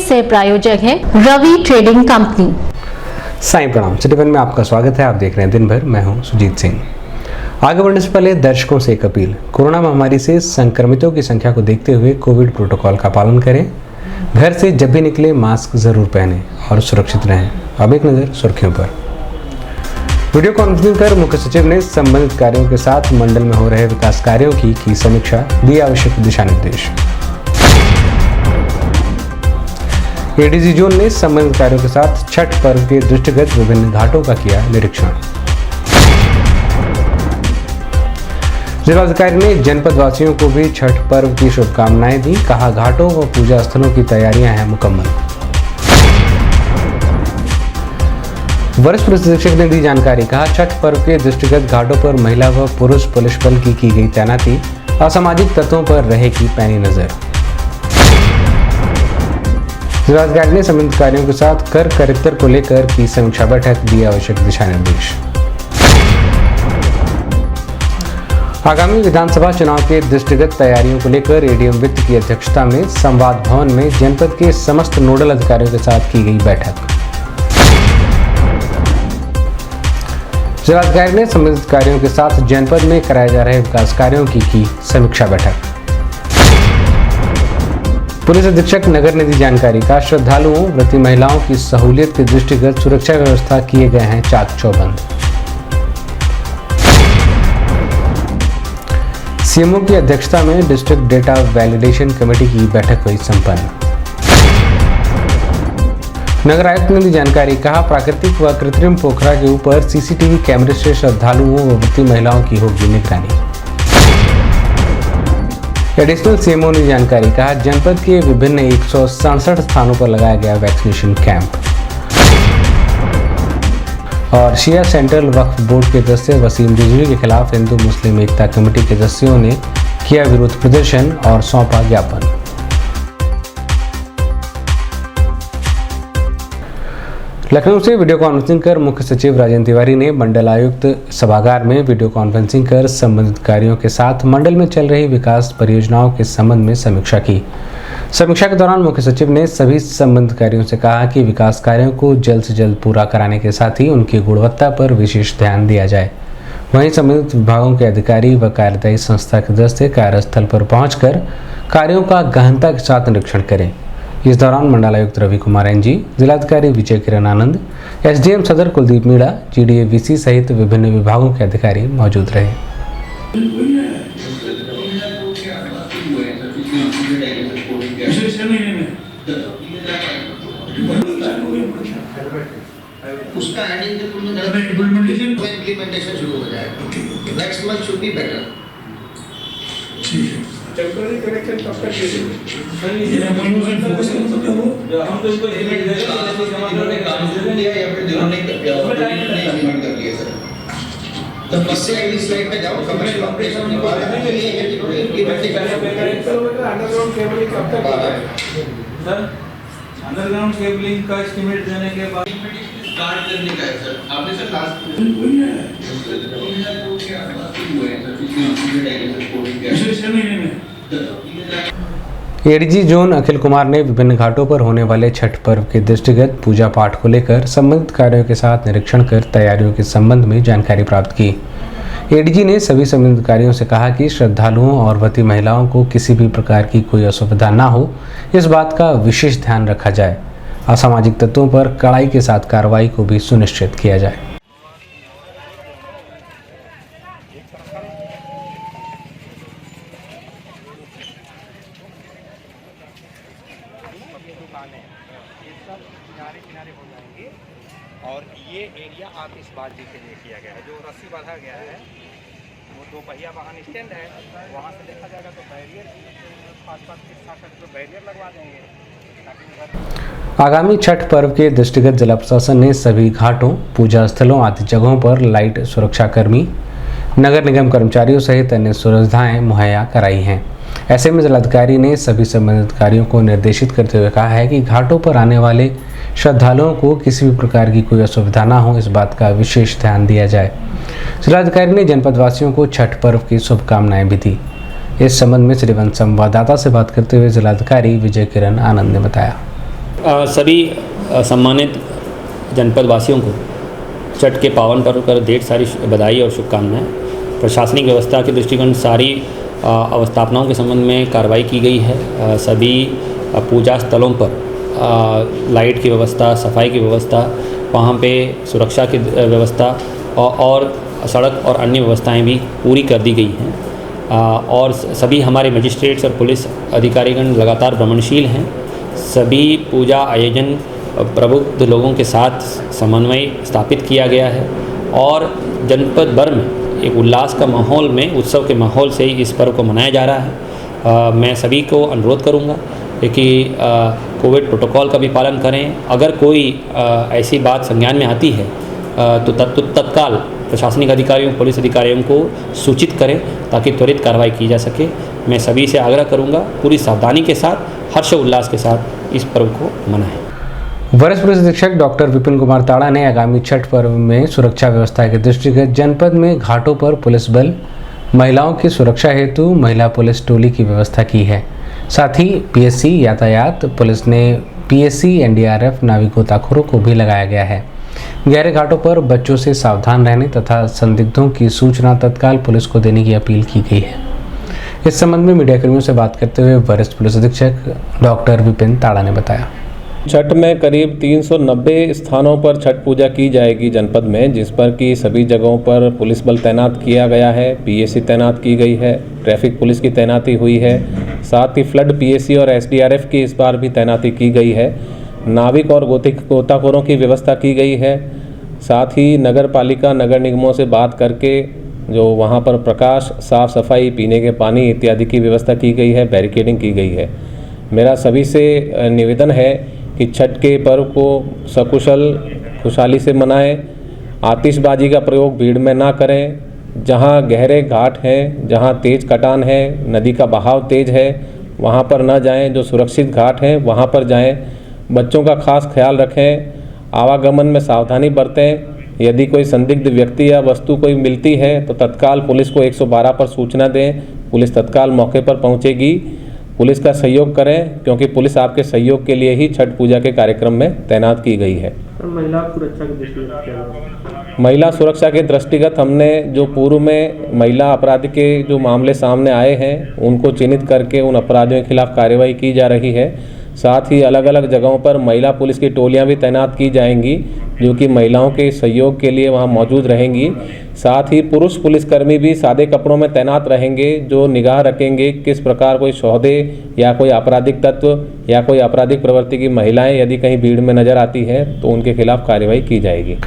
सह प्रायोजक है रवि ट्रेडिंग कंपनी। साईं प्रणाम। सिटी वन में आपका स्वागत है। आप देख रहे हैं दिन भर। मैं हूं सुजीत सिंह। आगे बढ़ने से पहले दर्शकों से एक अपील। कोरोना महामारी से संक्रमितों की संख्या को देखते हुए कोविड प्रोटोकॉल का पालन करें। घर से जब भी निकले मास्क जरूर पहनें और सुरक्षित रहें। अब एक नजर सुर्खियों पर। वीडियो कॉन्फ्रेंसिंग कर मुख्य सचिव ने संबंधित कार्यों के साथ मंडल में हो रहे विकास कार्यों की समीक्षा, दी आवश्यक दिशा निर्देश। एडीजी जोन ने संबंधित कार्यों के साथ छठ पर्व के दृष्टिगत विभिन्न घाटों का किया निरीक्षण। जिलाधिकारी ने जनपद वासियों को भी छठ पर्व की शुभकामनाएं दी। कहा, घाटों व पूजा स्थलों की तैयारियां हैं मुकम्मल। वरिष्ठ पुलिस अधीक्षक ने दी जानकारी। कहा, छठ पर्व के दृष्टिगत घाटों पर महिला व पुरुष पुलिस बल की गई तैनाती। असामाजिक तत्वों पर रहेगी पैनी नजर। जिलाधिकारी ने संबंधित कार्यों के साथ कर करितर को लेकर की समीक्षा बैठक, दी आवश्यक दिशा निर्देश। आगामी विधानसभा चुनाव के दृष्टिगत तैयारियों को लेकर एडीएम वित्त की अध्यक्षता में संवाद भवन में जनपद के समस्त नोडल अधिकारियों के साथ की गई बैठक। जिलाधिकारी ने संबंधित कार्यों के साथ जनपद में कराए जा रहे विकास कार्यों की समीक्षा बैठक। पुलिस अधीक्षक नगर ने दी जानकारी। का श्रद्धालुओं व्रती महिलाओं की सहूलियत के दृष्टिगत सुरक्षा व्यवस्था किए गए हैं चाक चौबंद। सीएमओ की अध्यक्षता में डिस्ट्रिक्ट डेटा वैलिडेशन कमेटी की बैठक हुई संपन्न। नगर आयुक्त ने दी जानकारी। कहा, प्राकृतिक व कृत्रिम पोखरा के ऊपर सीसीटीवी कैमरे से श्रद्धालुओं व व्रती महिलाओं की होगी निगरानी। एडिशनल सीएमओ ने जानकारी। कहा, जनपद के विभिन्न 167 स्थानों पर लगाया गया वैक्सीनेशन कैंप। और शिया सेंट्रल वक्फ बोर्ड के सदस्य वसीम रिजवी के खिलाफ हिंदू मुस्लिम एकता कमेटी के सदस्यों ने किया विरोध प्रदर्शन और सौंपा ज्ञापन। लखनऊ से वीडियो कॉन्फ्रेंसिंग कर मुख्य सचिव राजेंद्र तिवारी ने मंडल आयुक्त सभागार में वीडियो कॉन्फ्रेंसिंग कर संबंधित कार्यों के साथ मंडल में चल रही विकास परियोजनाओं के संबंध में समीक्षा की। समीक्षा के दौरान मुख्य सचिव ने सभी संबंधित कार्यों से कहा कि विकास कार्यों को जल्द से जल्द पूरा कराने के साथ ही उनकी गुणवत्ता पर विशेष ध्यान दिया जाए। वहीं संबंधित विभागों के अधिकारी व कार्यदायी संस्था के सदस्य कार्यस्थल पर पहुंचकर कार्यों का गहनता के साथ निरीक्षण करें। इस दौरान मंडलायुक्त रवि कुमार एनजी, जिलाधिकारी विजय किरण आनंद, एसडीएम सदर कुलदीप मीणा, जीडीए वीसी सहित विभिन्न विभागों के अधिकारी मौजूद रहे। उसका इम्प्लीमेंटेशन शुरू हो जाएगा। Next month should be better. Temporary connection कब तक दे देंगे? हम तो इसको इमेज दे रहे हैं, जिन्होंने काम शुरू किया या फिर जिन्होंने इम्प्लीमेंट कर लिया सर। तो फर्स्ट से अगली स्लाइड पे जाओ। कमर्शियल ऑपरेशन के बाद ये है जिन्होंने इम्प्लीमेंट अंडरग्राउंड केबलिंग कब तक आ रहा है सर? अंडरग्राउंड केबलिंग का एस्टीमेट देने के बाद स्टार्ट करने का है सर। आपने सर लास्ट वही है एडीजी जोन अखिल कुमार ने विभिन्न घाटों पर होने वाले छठ पर्व के दृष्टिगत पूजा पाठ को लेकर संबंधित कार्यों के साथ निरीक्षण कर तैयारियों के संबंध में जानकारी प्राप्त की। एडीजी ने सभी संबंधित कार्यों से कहा कि श्रद्धालुओं और व्रती महिलाओं को किसी भी प्रकार की कोई असुविधा न हो, इस बात का विशेष ध्यान रखा जाए। असामाजिक तत्वों पर कड़ाई के साथ कार्रवाई को भी सुनिश्चित किया जाए। किनारे हो जाएंगे और ये एरिया आप इस बाजी के लिए किया गया है। जो रस्सी बांधा गया है वो 2 पहिया वाहन स्टैंड है, वहाँ से देखा जाएगा तो बैरियर आसपास के साथ बैरियर लगवा देंगे। आगामी छठ पर्व के दृष्टिगत जिला प्रशासन ने सभी घाटों, पूजा स्थलों आदि जगहों पर लाइट सुरक्षाकर्मी, नगर निगम कर्मचारियों सहित अन्य सुविधाएं मुहैया कराई हैं। ऐसे में जिलाधिकारी ने सभी संबंधित कार्यों को निर्देशित करते हुए कहा है कि घाटों पर आने वाले श्रद्धालुओं को किसी भी प्रकार की कोई असुविधा न हो, इस बात का विशेष ध्यान दिया जाए। जिलाधिकारी ने जनपद वासियों को छठ पर्व की शुभकामनाएं भी दी। इस संबंध में श्रीवन संवाददाता से बात करते हुए जिलाधिकारी विजय किरण आनंद ने बताया। सभी सम्मानित जनपद वासियों को छठ के पावन पर्व पर ढेर सारी बधाई और शुभकामनाएं। प्रशासनिक व्यवस्था के दृष्टिकोण सारी अवस्थापनाओं के संबंध में कार्रवाई की गई है। सभी पूजा स्थलों पर लाइट की व्यवस्था, सफाई की व्यवस्था, वहाँ पे सुरक्षा की व्यवस्था और सड़क और अन्य व्यवस्थाएं भी पूरी कर दी गई हैं। और सभी हमारे मजिस्ट्रेट्स और पुलिस अधिकारीगण लगातार भ्रमणशील हैं। सभी पूजा आयोजन प्रबुद्ध लोगों के साथ समन्वय स्थापित किया गया है और जनपद भर में एक उल्लास का माहौल में, उत्सव के माहौल से ही इस पर्व को मनाया जा रहा है। मैं सभी को अनुरोध करूंगा कि कोविड प्रोटोकॉल का भी पालन करें। अगर कोई ऐसी बात संज्ञान में आती है तो तत्काल प्रशासनिक अधिकारियों, पुलिस अधिकारियों को सूचित करें ताकि त्वरित कार्रवाई की जा सके। मैं सभी से आग्रह करूंगा पूरी सावधानी के साथ, हर्ष उल्लास के साथ इस पर्व को मनाएं। वरिष्ठ पुलिस अधीक्षक डॉक्टर विपिन कुमार ताड़ा ने आगामी छठ पर्व में सुरक्षा व्यवस्था के दृष्टिगत जनपद में घाटों पर पुलिस बल, महिलाओं की सुरक्षा हेतु महिला पुलिस टोली की व्यवस्था की है। साथ ही पीएससी यातायात पुलिस ने पीएससी एनडीआरएफ नाविक गोताखोरों को भी लगाया गया है। गहरे घाटों पर बच्चों से सावधान रहने तथा संदिग्धों की सूचना तत्काल पुलिस को देने की अपील की गई है। इस संबंध में मीडियाकर्मियों से बात करते हुए वरिष्ठ पुलिस अधीक्षक डॉक्टर विपिन ताड़ा ने बताया। छठ में करीब 390 स्थानों पर छठ पूजा की जाएगी जनपद में, जिस पर कि सभी जगहों पर पुलिस बल तैनात किया गया है, पीएससी तैनात की गई है, ट्रैफिक पुलिस की तैनाती हुई है, साथ ही फ्लड पीएससी और एसडीआरएफ की इस बार भी तैनाती की गई है। नाविक और गोताखोरों की व्यवस्था की गई है। साथ ही नगर पालिका, नगर निगमों से बात करके जो वहाँ पर प्रकाश, साफ सफाई, पीने के पानी इत्यादि की व्यवस्था की गई है, बैरिकेडिंग की गई है। मेरा सभी से निवेदन है कि छठ के पर्व को सकुशल खुशहाली से मनाएं। आतिशबाजी का प्रयोग भीड़ में ना करें। जहां गहरे घाट हैं, जहां तेज कटान है, नदी का बहाव तेज है, वहां पर ना जाएं। जो सुरक्षित घाट हैं वहां पर जाएं। बच्चों का खास ख्याल रखें। आवागमन में सावधानी बरतें। यदि कोई संदिग्ध व्यक्ति या वस्तु कोई मिलती है तो तत्काल पुलिस को 112 पर सूचना दें। पुलिस तत्काल मौके पर पहुंचेगी। पुलिस का सहयोग करें क्योंकि पुलिस आपके सहयोग के लिए ही छठ पूजा के कार्यक्रम में तैनात की गई है। महिला सुरक्षा के दृष्टिगत महिला सुरक्षा के दृष्टिगत हमने जो पूर्व में महिला अपराध के जो मामले सामने आए हैं उनको चिन्हित करके उन अपराधियों के खिलाफ कार्रवाई की जा रही है। साथ ही अलग अलग जगहों पर महिला पुलिस की टोलियां भी तैनात की जाएंगी जो कि महिलाओं के सहयोग के लिए वहां मौजूद रहेंगी। साथ ही पुरुष पुलिसकर्मी भी सादे कपड़ों में तैनात रहेंगे जो निगाह रखेंगे किस प्रकार कोई सौदे या कोई आपराधिक तत्व या कोई आपराधिक प्रवृत्ति की महिलाएं यदि कहीं भीड़ में नजर आती है तो उनके खिलाफ कार्रवाई की जाएगी।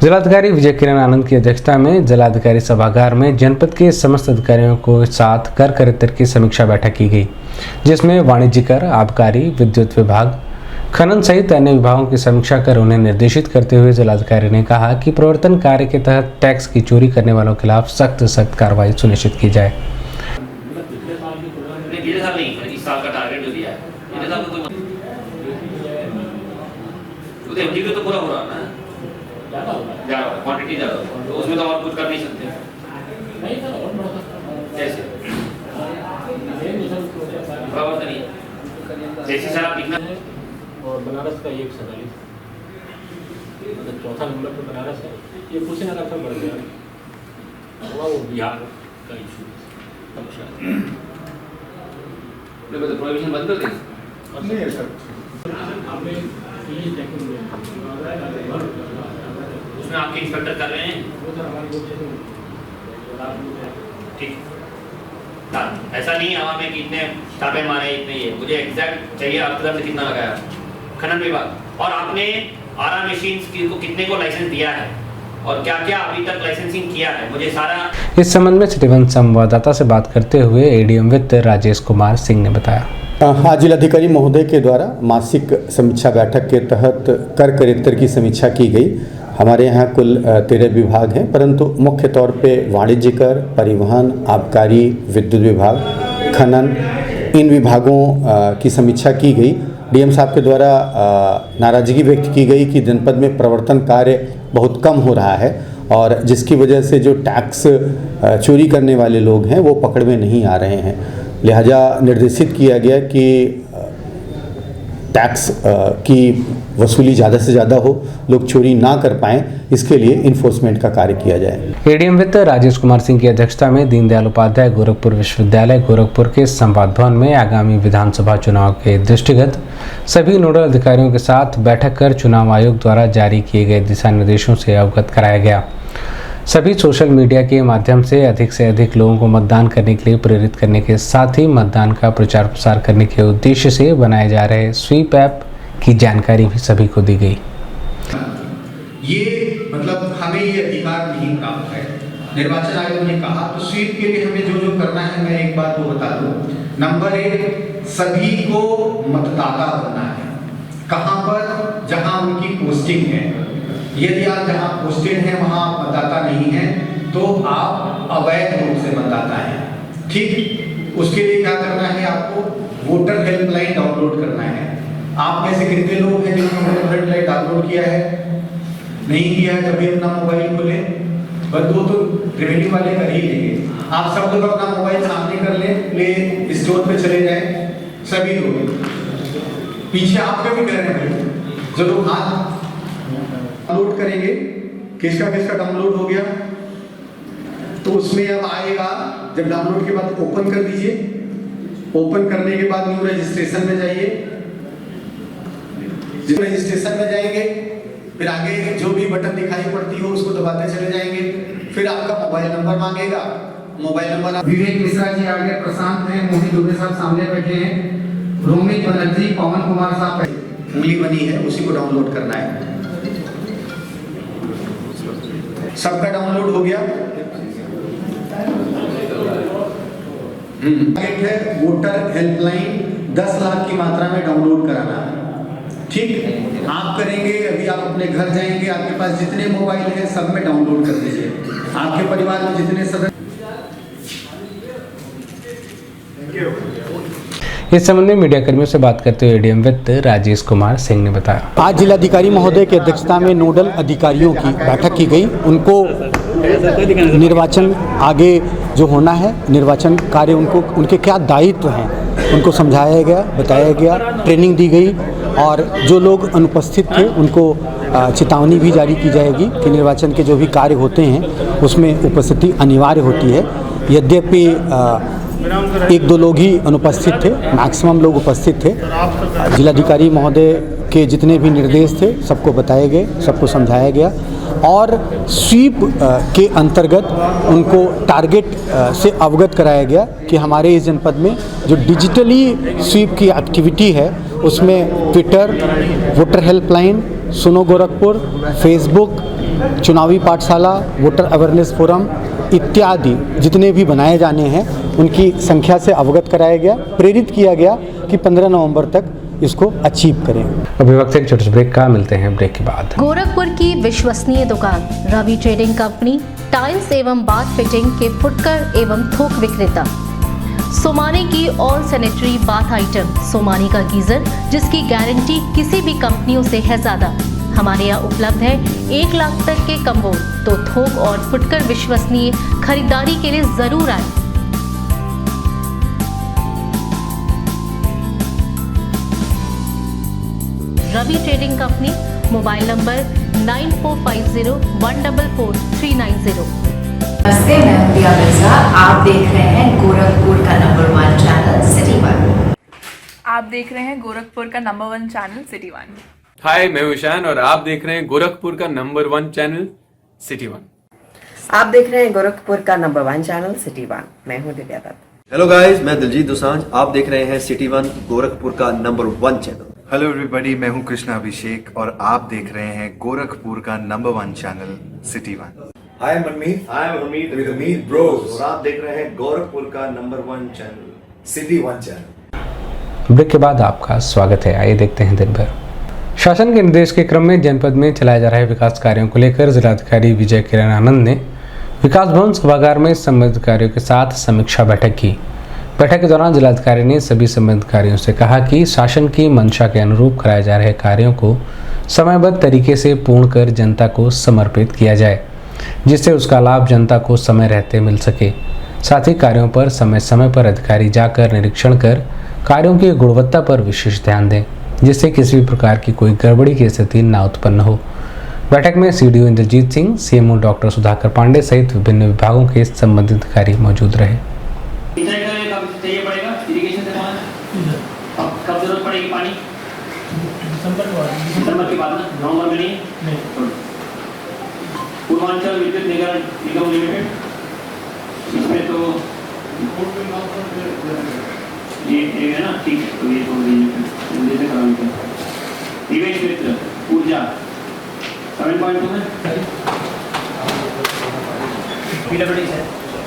जिलाधिकारी विजय किरण आनंद की अध्यक्षता में जिलाधिकारी सभागार में जनपद के समस्त अधिकारियों को साथ कर करितर की समीक्षा बैठक की गई, जिसमें वाणिज्य कर, आबकारी, विद्युत विभाग, खनन सहित अन्य विभागों की समीक्षा कर उन्हें निर्देशित करते हुए जिलाधिकारी ने कहा कि प्रवर्तन कार्य के तहत टैक्स की चोरी करने वालों के खिलाफ सख्त कार्रवाई सुनिश्चित की जाए। क्वांटिटी ज़्यादा तो उसमें तो और कुछ कर नहीं सकते। जैसे प्रवर्तन नहीं जैसे शराब बिकना और बनारस का 147 मतलब चौथा नंबर पर बनारस है। ये कुशीनगर का बढ़ गया हुआ वो बिहार का इशू। मतलब प्रोहिबिशन बंद कर दें नहीं है सर। हमें ये चेकिंग उसमें आपके इंस्पेक्टर कर रहे हैं। वो सर हमारे ठीक ऐसा नहीं हवा में कि इतने छापे मारे इतने ये मुझे एग्जैक्ट चाहिए आपके तरफ से कितना लगाया खनन विभाग और आपने आरा मशीन्स को कितने को लाइसेंस दिया है और क्या क्या अभी तक लाइसेंसिंग किया है मुझे सारा। इस संबंध में सिटीवन संवाददाता से बात करते हुए एडीएम वित्त राजेश कुमार सिंह ने बताया। आज जिलाधिकारी महोदय के द्वारा मासिक समीक्षा बैठक के तहत कर करितर की समीक्षा की गई। हमारे यहाँ कुल 13 विभाग हैं, परंतु मुख्य तौर पे वाणिज्य कर, परिवहन, आबकारी, विद्युत विभाग, खनन, इन विभागों की समीक्षा की गई। डीएम साहब के द्वारा नाराज़गी व्यक्त की गई कि जनपद में प्रवर्तन कार्य बहुत कम हो रहा है और जिसकी वजह से जो टैक्स चोरी करने वाले लोग हैं वो पकड़ में नहीं आ रहे हैं। लिहाजा निर्देशित किया गया कि टैक्स की वसूली ज़्यादा से ज़्यादा हो, लोग चोरी ना कर पाएँ, इसके लिए इन्फोर्समेंट का कार्य किया जाए। एडीएम वित्त राजेश कुमार सिंह की अध्यक्षता में दीनदयाल उपाध्याय गोरखपुर विश्वविद्यालय गोरखपुर के संवाद भवन में आगामी विधानसभा चुनाव के दृष्टिगत सभी नोडल अधिकारियों के साथ बैठक कर चुनाव आयोग द्वारा जारी किए गए दिशा निर्देशों से अवगत कराया गया। सभी सोशल मीडिया के माध्यम से अधिक लोगों को मतदान करने के लिए प्रेरित करने के साथ ही मतदान का प्रचार प्रसार करने के उद्देश्य से बनाए जा रहे स्वीप ऐप की जानकारी भी सभी को दी गई। ये मतलब हमें ये अधिकार नहीं प्राप्त है, निर्वाचन आयोग ने कहा। तो स्वीप के लिए हमें जो करना है, मैं एक बात को बता दूं। नंबर 1, सभी को मतदाता बनना है। कहां पर? जहां उनकी पोस्टिंग है। यदि आप जहां पोस्टेड हैं वहां मतदाता नहीं है तो आप अवैध रूप से मतदाता हैं। ठीक, उसके लिए क्या करना है? आपको वोटर हेल्पलाइन डाउनलोड करना है। आप में से कितने लोग हैं जिन्होंने वोटर हेल्पलाइन डाउनलोड किया है? नहीं किया है? तभी अपना मोबाइल खोले, बस दो तो रेवेन्यू वाले कर ही लेंगे। आप सब लोग अपना मोबाइल सामने कर ले, प्ले स्टोर पे चले जाए, सभी लोग पीछे आपके भी कर रहे हैं। जो लोग हाथ डाउनलोड करेंगे, किसका डाउनलोड हो गया तो उसमें अब आएगा, जब डाउनलोड के बाद ओपन कर दीजिए। ओपन करने के बाद न्यू रजिस्ट्रेशन में जाइए। जिस रजिस्ट्रेशन में जाएंगे फिर आगे जो भी बटन दिखाई पड़ती हो उसको दबाते चले जाएंगे। फिर आपका मोबाइल नंबर मांगेगा। मोबाइल नंबर विवेक मिश्रा जी आगे, प्रशांत हैं, मोहित दुबे साहब सामने बैठे हैं, रोमित बनर्जी, पवन कुमार साहब, उंगली बनी है, उसी को डाउनलोड करना है। सबका डाउनलोड हो गया। टारगेट है वोटर हेल्पलाइन 10 लाख की मात्रा में डाउनलोड कराना है। ठीक, आप करेंगे। अभी आप अपने घर जाएंगे, आपके पास जितने मोबाइल हैं सब में डाउनलोड कर दीजिए। आपके परिवार में जितने सदस्य। इस संबंध में मीडिया कर्मियों से बात करते हुए एडीएम वित्त राजेश कुमार सिंह ने बताया। आज जिलाधिकारी महोदय की अध्यक्षता में नोडल अधिकारियों की बैठक की गई। उनको निर्वाचन आगे जो होना है, निर्वाचन कार्य, उनके क्या दायित्व हैं उनको समझाया गया, बताया गया, ट्रेनिंग दी गई और जो लोग अनुपस्थित थे उनको चेतावनी भी जारी की जाएगी कि निर्वाचन के जो भी कार्य होते हैं उसमें उपस्थिति अनिवार्य होती है। यद्यपि 1-2 लोग ही अनुपस्थित थे, मैक्सिमम लोग उपस्थित थे। जिलाधिकारी महोदय के जितने भी निर्देश थे सबको बताए गए, सबको समझाया गया और स्वीप के अंतर्गत उनको टारगेट से अवगत कराया गया कि हमारे इस जनपद में जो डिजिटली स्वीप की एक्टिविटी है उसमें ट्विटर, वोटर हेल्पलाइन, सुनो गोरखपुर, फेसबुक, चुनावी पाठशाला, वोटर अवेयरनेस फोरम इत्यादि जितने भी बनाए जाने हैं उनकी संख्या से अवगत कराया गया। प्रेरित किया गया कि 15 नवंबर तक इसको अचीव करें। अभी वक्त एक छोटे से ब्रेक का, मिलते हैं ब्रेक के बाद। गोरखपुर की विश्वसनीय दुकान रवि ट्रेडिंग कंपनी, टाइल्स एवं बाथ फिटिंग के फुटकर एवं थोक विक्रेता। सोमानी की all sanitary bath item, Somani का गीजर जिसकी गारंटी किसी भी कंपनियों से है ज्यादा। हमारे यहाँ उपलब्ध है 1 लाख तक के कम्बो। तो थोक और फुटकर विश्वसनीय खरीदारी के लिए जरूर आए। Ravi trading company, mobile number 9450144390। नमस्ते, मैं प्रिया मिर्जा। आप देख रहे हैं गोरखपुर का नंबर 1 चैनल सिटी 1। आप देख रहे हैं गोरखपुर का नंबर 1 चैनल सिटी 1। हाय, मैं ईशान और आप देख रहे हैं गोरखपुर का नंबर 1 चैनल सिटी 1। आप देख रहे हैं गोरखपुर का नंबर 1 चैनल सिटी 1। मैं हूं दिव्या दत्त। हेलो गाइस, मैं दिलजीत दोसांझ। आप देख रहे हैं सिटी 1 गोरखपुर का नंबर 1 चैनल। हेलो एवरीबॉडी, मैं हूं कृष्णा अभिषेक और आप देख रहे हैं गोरखपुर का number 1 channel city 1। Hi Manmeet, I am Hameed with Hameed bros और आप देख रहे हैं गोरखपुर का number 1 channel city 1 channel. Break के बाद आपका स्वागत है। आइए देखते हैं दिन भर। शासन के निर्देश के क्रम में जनपद में चलाए जा रहे विकास कार्यों को लेकर जिलाधिकारी विजय किरण आनंद ने विकास भवन सभागार में संबंधित अधिकारियों के साथ समीक्षा बैठक की। बैठक के दौरान जिलाधिकारी ने सभी संबंधित अधिकारियों से कहा कि शासन की मंशा के अनुरूप कराए जा रहे कार्यों को समयबद्ध तरीके से पूर्ण कर जनता को समर्पित किया जाए, जिससे उसका लाभ जनता को समय रहते मिल सके। साथ ही कार्यों पर समय समय पर अधिकारी जाकर निरीक्षण कर कार्यों की गुणवत्ता पर विशेष ध्यान दें। जिससे किसी भी प्रकार की कोई गड़बड़ी की स्थिति न उत्पन्न हो। बैठक में CDO Indrajit Singh, CMO doctor Sudhakar Pandey सहित विभिन्न विभागों के संबंधित अधिकारी मौजूद रहे। कब जरूरत पड़ेगी पानी? दिसंबर के बाद ना, नवंबर में नहीं। पूर्वांचल विद्युत निगम लिमिटेड, इसमें तो ये है ना, ठीक है, तो ये तो जैसे कराएंगे। निवेश मित्र ऊर्जा 7.2 में पीडब्ल्यूडी है,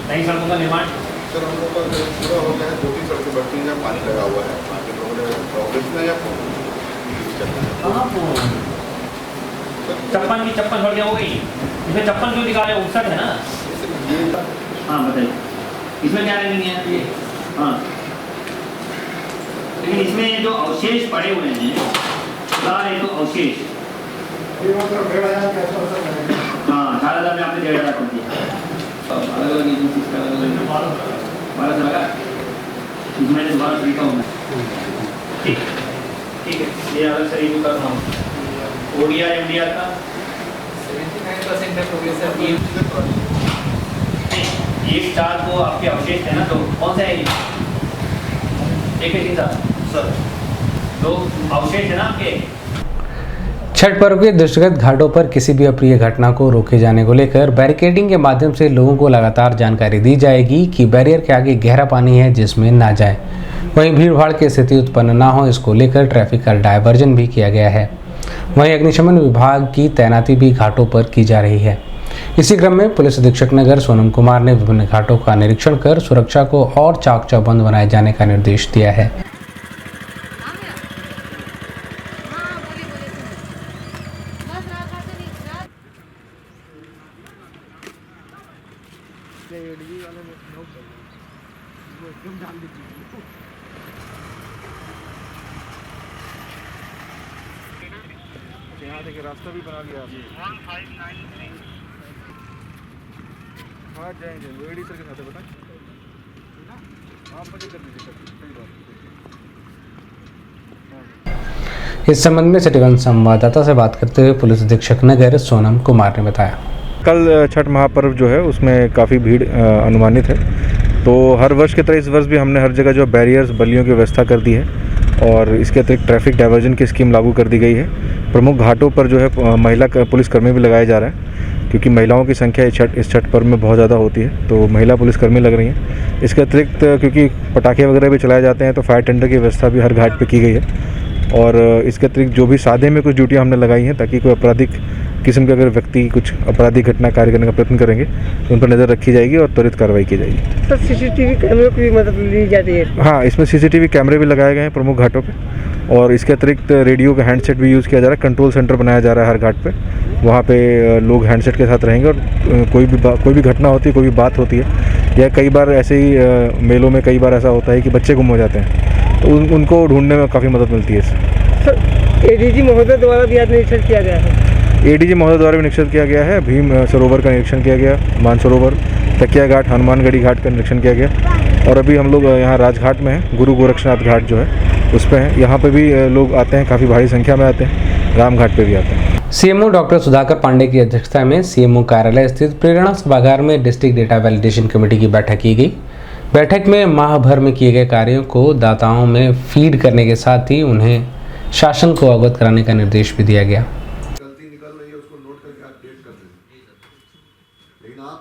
नई सड़कों का निर्माण सर हम लोग का पूरा हो गया है। 2-3 सड़कें बढ़ती हैं, पानी लगा हुआ है, आगे प्रोग्रेस में या छप्पन छोड़ के हो गई। इसमें 56 क्यों दिखा रहे हो? 59 है ना। हाँ बताइए, इसमें क्या नहीं है? हाँ, लेकिन इसमें जो अवशेष पड़े हुए हैं, सारे तो अवशेष। हाँ, 18,000 में आपने 1,500 कर दिया। अलग-अलग एजेंसीज का अलग-अलग 12 लगा, इसमें दोबारा तरीका होना। ठीक है, ये अलग से रिव्यू कर रहा हूँ। ओडीआर एमडीआर का 79% है प्रोग्रेस। एक स्टार को आपके अवशेष है ना, तो कौन सा है ये? एक ही सर, तो अवशेष है ना आपके। छठ पर्व के दृष्टिगत घाटों पर किसी भी अप्रिय घटना को रोके जाने को लेकर बैरिकेडिंग के माध्यम से लोगों को लगातार जानकारी दी जाएगी कि बैरियर के आगे गहरा पानी है जिसमें ना जाए। वहीं भीड़भाड़ की स्थिति उत्पन्न ना हो, इसको लेकर ट्रैफिक का डायवर्जन भी किया गया है। वहीं अग्निशमन विभाग की तैनाती भी घाटों पर की जा रही है। इसी क्रम में पुलिस अधीक्षक नगर सोनम कुमार ने विभिन्न घाटों का निरीक्षण कर सुरक्षा को और चाक चौबंद बनाए जाने का निर्देश दिया है। यहाँ देखिए रास्ता भी बना लिया। 1593 हाँ जाएंगे वेडी सर के साथ है, बताएं आप मजे कर लीजिए सही बात। इस संबंध में सिटीवन संवाददाता से बात करते हुए पुलिस अधीक्षक नगर सोनम कुमार ने बताया, कल छठ महापर्व जो है उसमें काफ़ी भीड़ अनुमानित है, तो हर वर्ष की तरह इस वर्ष भी हमने हर जगह जो बैरियर्स बल्लियों की व्यवस्था कर दी है और इसके अतिरिक्त ट्रैफिक डाइवर्जन की स्कीम लागू कर दी गई है। प्रमुख घाटों पर जो है महिला पुलिसकर्मी भी लगाया जा रहा है, क्योंकि महिलाओं की संख्या इस छठ पर्व में बहुत ज़्यादा होती है, तो महिला पुलिसकर्मी लग रही हैं। इसके अतिरिक्त क्योंकि पटाखे वगैरह भी चलाए जाते हैं, तो फायर टेंडर की व्यवस्था भी हर घाट पर की गई है। और इसके अतिरिक्त जो भी साधे में कुछ ड्यूटियाँ हमने लगाई हैं, ताकि कोई आपराधिक किस्म के अगर व्यक्ति कुछ आपराधिक घटना कार्य करने का प्रयत्न करेंगे तो उन पर नज़र रखी जाएगी और त्वरित कार्रवाई की जाएगी। सर सीसीटीवी कैमरे की भी मदद ली जाती है? हाँ, इसमें सीसीटीवी कैमरे भी लगाए गए हैं प्रमुख घाटों पे, और इसके अतिरिक्त रेडियो का हैंडसेट भी यूज़ किया जा रहा है। कंट्रोल सेंटर बनाया जा रहा है हर घाट पे, वहाँ पे लोग हैंडसेट के साथ रहेंगे और कोई भी घटना होती है, कोई भी बात होती है, या कई बार ऐसे ही मेलों में कई बार ऐसा होता है कि बच्चे गुम हो जाते हैं, तो उनको ढूंढने में काफ़ी मदद मिलती है इससे। सर एडीजी महोदय द्वारा भी आज निरीक्षण किया गया है? एडीजी महोदय द्वारा भी निरीक्षण किया गया है। भीम सरोवर का निरीक्षण किया गया, मानसरोवर, तकिया घाट, हनुमानगढ़ी घाट का निरीक्षण किया गया, और अभी हम लोग यहाँ राजघाट में हैं, गुरु गोरक्षनाथ घाट जो है उस पर हैं। यहाँ पे भी लोग आते हैं, काफ़ी भारी संख्या में आते हैं। रामघाट पे भी आते हैं। सीएमओ डॉक्टर सुधाकर पांडे की अध्यक्षता में सीएमओ कार्यालय स्थित प्रेरणा सभागार में डिस्ट्रिक्ट डेटा वैलिडेशन कमेटी की बैठक की गई। बैठक में माह भर में किए गए कार्यों को दाताओं में फीड करने के साथ ही उन्हें शासन को अवगत कराने का निर्देश भी दिया गया। गलती निकल रही है उसको नोट करके अपडेट कर देंगे, लेकिन आप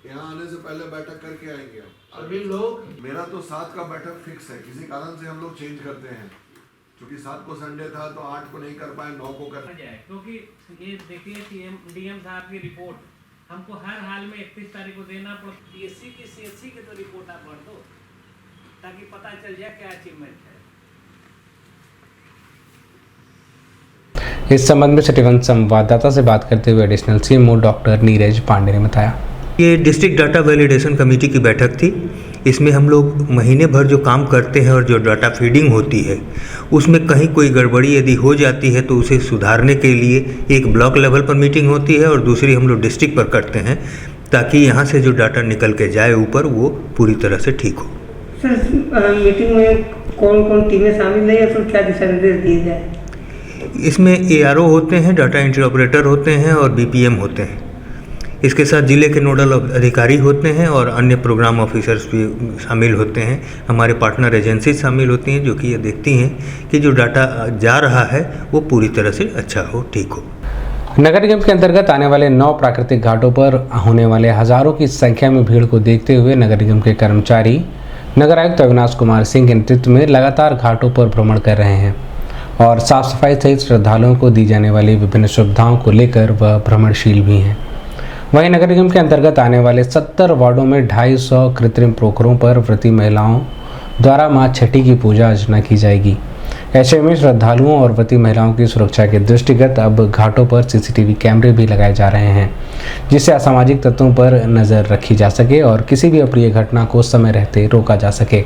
यहाँ आने से पहले बैठक करके आएंगे। अभी लोग मेरा तो 7 का बैठक फिक्स है, किसी कारण से हम लोग चेंज करते हैं, क्योंकि 7 को संडे था तो 8 को नहीं कर पाए, 9 को कर जाए, क्योंकि ये देखिए डीएम साहब की रिपोर्ट हमको हर हाल में 31 तारीख को देना पड़ता। पीएससी की सीएससी की तो रिपोर्ट आप भर दो ताकि पता चल जाए क्या अचीवमेंट है। इस संबंध में सिटीवन संवाददाता से बात करते हुए additional CMO doctor Neeraj Pandey ने बताया, ये डिस्ट्रिक्ट डाटा वैलिडेशन कमेटी की बैठक थी। इसमें हम लोग महीने भर जो काम करते हैं और जो डाटा फीडिंग होती है उसमें कहीं कोई गड़बड़ी यदि हो जाती है तो उसे सुधारने के लिए एक ब्लॉक लेवल पर मीटिंग होती है और दूसरी हम लोग डिस्ट्रिक्ट पर करते हैं, ताकि यहाँ से जो डाटा निकल के जाए ऊपर वो पूरी तरह से ठीक हो। सर मीटिंग में कौन कौन टीमें शामिल है या फिर क्या दिशा निर्देश दिए जाए? इसमें ARO होते हैं, डाटा एंट्री ऑपरेटर होते हैं और BPM होते हैं। इसके साथ ज़िले के नोडल अधिकारी होते हैं और अन्य प्रोग्राम ऑफिसर्स भी शामिल होते हैं। हमारे पार्टनर एजेंसी शामिल होती हैं जो कि ये देखती हैं कि जो डाटा जा रहा है वो पूरी तरह से अच्छा हो, ठीक हो। नगर निगम के अंतर्गत आने वाले 9 प्राकृतिक घाटों पर होने वाले हजारों की संख्या में भीड़ को देखते हुए नगर निगम के कर्मचारी नगर आयुक्त अविनाश कुमार सिंह के नेतृत्व में लगातार घाटों पर भ्रमण कर रहे हैं और साफ सफाई सहित श्रद्धालुओं को दी जाने वाली विभिन्न सुविधाओं को लेकर वह भ्रमणशील भी हैं। वहीं नगर निगम के अंतर्गत आने वाले 70 वार्डों में 250 कृत्रिम पोखरों पर व्रती महिलाओं द्वारा मां छठी की पूजा अर्चना की जाएगी। ऐसे में श्रद्धालुओं और व्रती महिलाओं की सुरक्षा के दृष्टिगत अब घाटों पर CCTV कैमरे भी लगाए जा रहे हैं, जिससे असामाजिक तत्वों पर नजर रखी जा सके और किसी भी अप्रिय घटना को समय रहते रोका जा सके।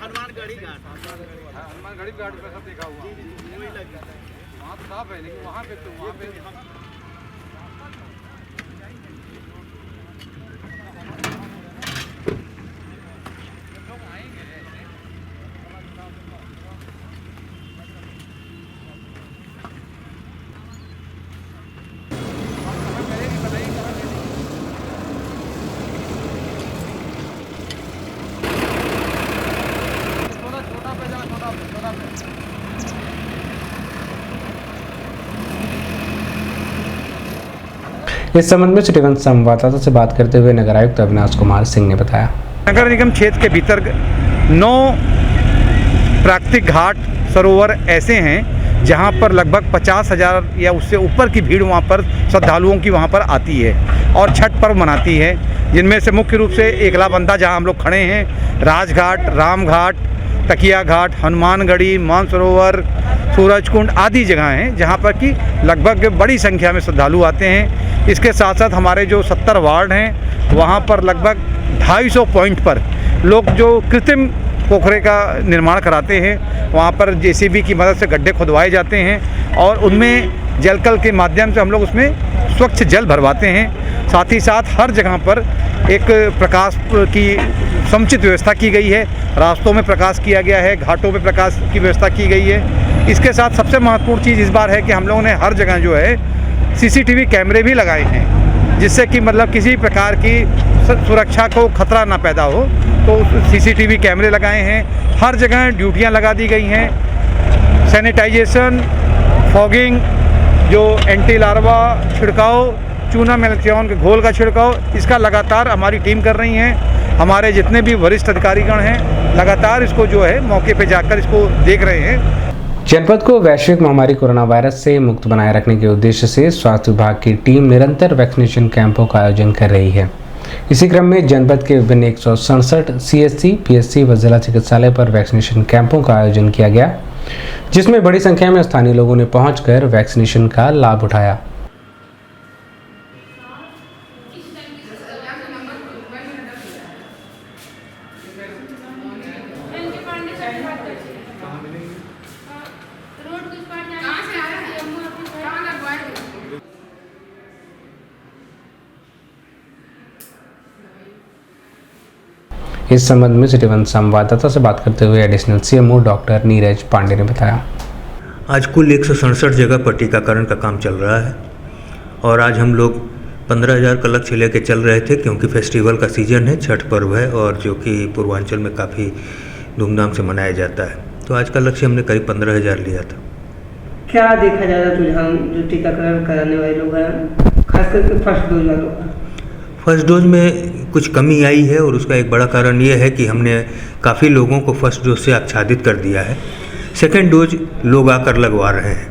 हनुमानगढ़ी घाट पे सब देखा हुआ वहाँ तो साफ है, लेकिन वहाँ पे इस संबंध में सिटीवन संवाददाता से बात करते हुए नगर आयुक्त अविनाश कुमार सिंह ने बताया, नगर निगम क्षेत्र के भीतर 9 प्राकृतिक घाट सरोवर ऐसे हैं जहां पर लगभग 50,000 या उससे ऊपर की भीड़ वहां पर श्रद्धालुओं की वहां पर आती है और छठ पर्व मनाती है, जिनमें से मुख्य रूप से एकलाबंदा जहां हम लोग खड़े हैं, राजघाट, रामघाट, तकिया घाट, हनुमानगढ़ी, मानसरोवर, सूरजकुंड आदि जगह हैं जहां पर कि लगभग बड़ी संख्या में श्रद्धालु आते हैं। इसके साथ साथ हमारे जो 70 वार्ड हैं वहां पर लगभग 250 पॉइंट पर लोग जो कृत्रिम पोखरे का निर्माण कराते हैं, वहां पर JCB की मदद से गड्ढे खुदवाए जाते हैं और उनमें जलकल के माध्यम से हम लोग उसमें स्वच्छ जल भरवाते हैं। साथ ही साथ हर जगह पर एक प्रकाश की समुचित व्यवस्था की गई है, रास्तों में प्रकाश किया गया है, घाटों में प्रकाश की व्यवस्था की गई है। इसके साथ सबसे महत्वपूर्ण चीज़ इस बार है कि हम लोगों ने हर जगह जो है CCTV कैमरे भी लगाए हैं, जिससे कि मतलब किसी प्रकार की सुरक्षा को खतरा ना पैदा हो, तो CCTV कैमरे लगाए हैं। हर जगह ड्यूटियां लगा दी गई हैं। सैनिटाइजेशन, फॉगिंग, जो एंटी लार्वा छिड़काव, चूना मेलाथियोन के घोल का छिड़काव, इसका लगातार हमारी टीम कर रही है। हमारे जितने भी वरिष्ठ अधिकारीगण हैं लगातार इसको जो है मौके पे जाकर इसको देख रहे हैं। जनपद को वैश्विक महामारी कोरोना वायरस से मुक्त बनाए रखने के उद्देश्य से स्वास्थ्य विभाग की टीम निरंतर वैक्सीनेशन कैंपों का आयोजन कर रही है। इसी क्रम में जनपद के विभिन्न 167 CSC, PSC व जिला चिकित्सालय पर वैक्सीनेशन कैंपों का आयोजन किया गया, जिसमें बड़ी संख्या में स्थानीय लोगों ने पहुंचकर वैक्सीनेशन का लाभ उठाया। इस संबंध में सिटीवन संवाददाता से बात करते हुए additional CMO doctor Neeraj Pandey ने बताया, आज कुल 167 जगह पर टीकाकरण का काम चल रहा है और आज हम लोग 15,000 का लक्ष्य लेके चल रहे थे, क्योंकि फेस्टिवल का सीजन है, छठ पर्व है और जो कि पूर्वांचल में काफ़ी धूमधाम से मनाया जाता है। तो आज का लक्ष्य हमने करीब 15,000 लिया था। क्या देखा जा रहा है रुझान जो टीकाकरण कराने वाले लोग हैं, खास करके फर्स्ट डोज वालों? फर्स्ट डोज में कुछ कमी आई है और उसका एक बड़ा कारण ये है कि हमने काफ़ी लोगों को फर्स्ट डोज से आच्छादित कर दिया है। सेकेंड डोज लोग आकर लगवा रहे हैं।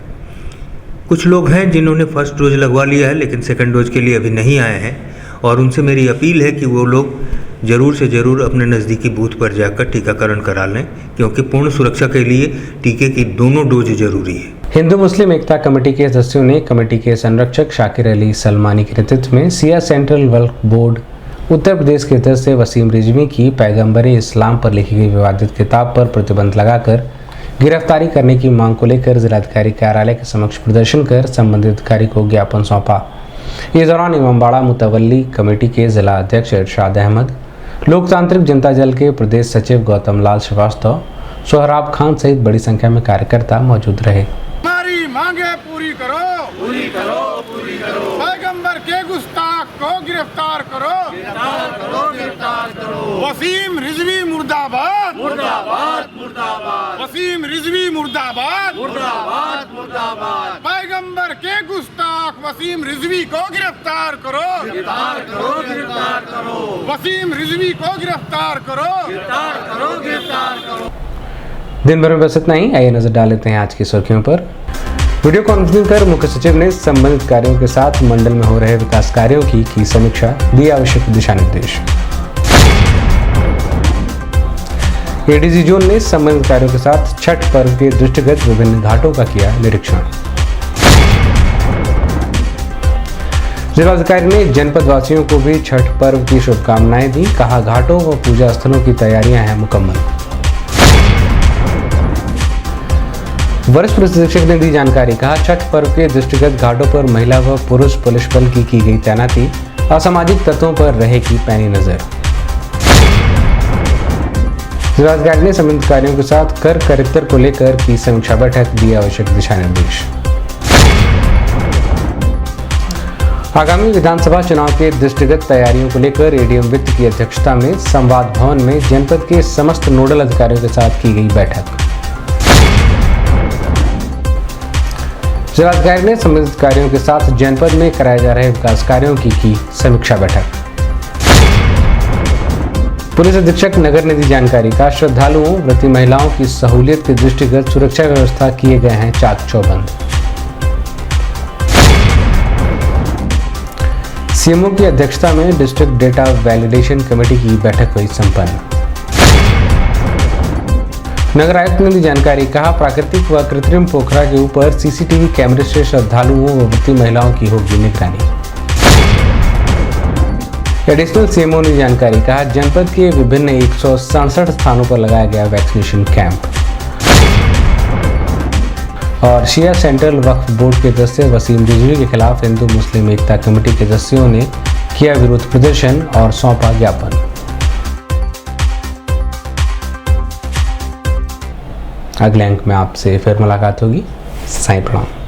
कुछ लोग हैं जिन्होंने फर्स्ट डोज लगवा लिया है लेकिन सेकेंड डोज के लिए अभी नहीं आए हैं, और उनसे मेरी अपील है कि वो लोग ज़रूर से ज़रूर अपने नज़दीकी बूथ पर जाकर टीकाकरण करा लें, क्योंकि पूर्ण सुरक्षा के लिए टीके की दोनों डोज जरूरी है। हिंदू मुस्लिम एकता कमेटी के सदस्यों ने कमेटी के संरक्षक शाकिर अली सलमानी के नेतृत्व में सिया सेंट्रल वक्फ बोर्ड उत्तर प्रदेश के सदस्य वसीम रिजवी की पैगंबर इस्लाम पर लिखी गई विवादित किताब पर प्रतिबंध लगाकर गिरफ्तारी करने की मांग को लेकर जिलाधिकारी कार्यालय के समक्ष प्रदर्शन कर संबंधित अधिकारी को ज्ञापन सौंपा। इस दौरान इमामबाड़ा मुतवल्ली कमेटी के जिला अध्यक्ष इरशाद अहमद, लोकतांत्रिक जनता दल के प्रदेश सचिव गौतम लाल श्रीवास्तव, सोहराब खान सहित बड़ी संख्या में कार्यकर्ता मौजूद रहे। हमारी मांगे पूरी करो, पूरी करो, पूरी करो। पैगंबर के गुस्ताख को गिरफ्तार करो, गिरफ्तार करो, गिरफ्तार करो। वसीम रिजवी मुर्दाबाद, मुर्दाबाद, मुर्दाबाद। वसीम रिजवी मुर्दाबाद, मुर्दाबाद, मुर्दाबाद। पैगंबर के गुस्ताख वसीम रिजवी को गिरफ्तार करो, गिरफ्तार करो, गिरफ्तार करो। वसीम रिजवी को गिरफ्तार करो, गिरफ्तार करो, गिरफ्तार करो। दिन भर में बस इतना ही। आइए नजर डाल लेते हैं आज की सुर्खियों पर। वीडियो कॉन्फ्रेंसिंग कर मुख्य सचिव ने संबंधित कार्यों के साथ मंडल में हो रहे विकास कार्यों की समीक्षा, दी आवश्यक दिशा निर्देश। एडीजी जोन ने संबंधित कार्यों के साथ छठ पर्व के दृष्टिगत विभिन्न घाटों का किया निरीक्षण। जिलाधिकारी ने जनपद वासियों को भी छठ पर्व की शुभकामनाएं दी, कहा घाटों व पूजा स्थलों की तैयारियां हैं मुकम्मल। वरिष्ठ पुलिस अधीक्षक ने दी जानकारी, कहा छठ पर्व के दृष्टिगत घाटों पर महिला व पुरुष पुलिस बल की गई तैनाती, असामाजिक तत्वों पर रहेगी पैनी नजर। जिलाधिकारी ने संबंधित कार्यों के साथ कर करितर को लेकर की समीक्षा बैठक, दी आवश्यक दिशा निर्देश। आगामी विधानसभा चुनाव के दृष्टिगत तैयारियों को लेकर एडीएम वित्त की अध्यक्षता में संवाद भवन में जनपद के समस्त नोडल अधिकारियों के साथ की गई बैठक। जिलाधिकारी ने संबंधित कार्यों के साथ जनपद में कराए जा रहे विकास कार्यों की समीक्षा बैठक। पुलिस अधीक्षक नगर ने दी जानकारी, का श्रद्धालुओं व्रती महिलाओं की सहूलियत के दृष्टिगत सुरक्षा व्यवस्था किए गए हैं चाक चौबंद। सीएमओ की अध्यक्षता में डिस्ट्रिक्ट डेटा वैलिडेशन कमेटी की बैठक हुई संपन्न। नगर आयुक्त ने दी जानकारी, कहा प्राकृतिक व कृत्रिम पोखरा के ऊपर सीसीटीवी कैमरे से श्रद्धालुओं व व्रती महिलाओं की होगी निगरानी। एडिशनल सीएमओ ने जानकारी, कहा जनपद के विभिन्न 167 स्थानों पर लगाया गया वैक्सीनेशन कैंप। और शिया सेंट्रल वक्फ बोर्ड के सदस्य वसीम रिजवी के खिलाफ हिंदू मुस्लिम एकता कमेटी के सदस्यों ने किया विरोध प्रदर्शन और सौंपा ज्ञापन। अगले अंक में आपसे फिर मुलाकात होगी। साईं प्रणाम।